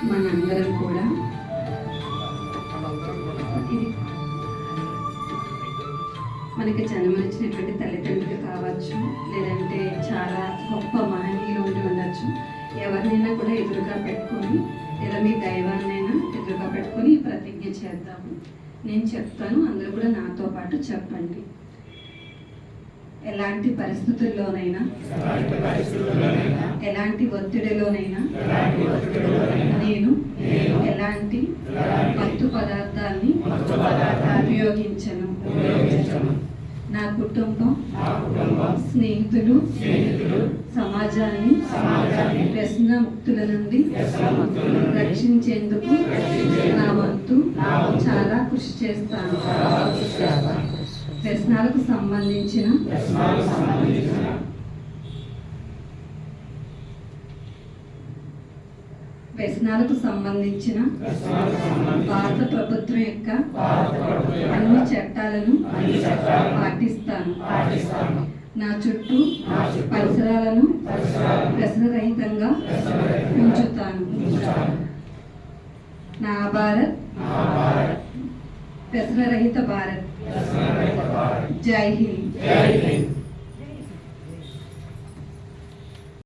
మనందరం కూడా ఇది మనకి జన్మనిచ్చినటువంటి తల్లిదండ్రులు కావచ్చు, లేదంటే చాలా గొప్ప మహనీయులు ఉండి ఉండొచ్చు. ఎవరినైనా కూడా ఎదురుగా పెట్టుకొని, లేదా మీ దైవాన్నైనా ఎదురుగా పెట్టుకొని ప్రతిజ్ఞ చేద్దాము. నేను చెప్తాను, అందరూ కూడా నాతో పాటు చెప్పండి. ఎలాంటి పరిస్థితుల్లోనైనా, ఎలాంటి ఒత్తిడిలోనైనా నేను ఎలాంటి మత్తు పదార్థాన్ని ఉపయోగించను. నా కుటుంబం, స్నేహితులు, సమాజాన్ని వ్యసన ముక్తుల నుండి రక్షించేందుకు నా వంతు చాలా కృషి చేస్తాను. వ్యసనాలకు సంబంధించిన భారత ప్రభుత్వం యొక్క అన్ని చట్టాలను పాటిస్తాను. నా చుట్టూ పరిసరాలను వ్యసనరహితంగా ఉంచుతాను. నా భారత్ వ్యసనరహిత భారత్. జై హింద్.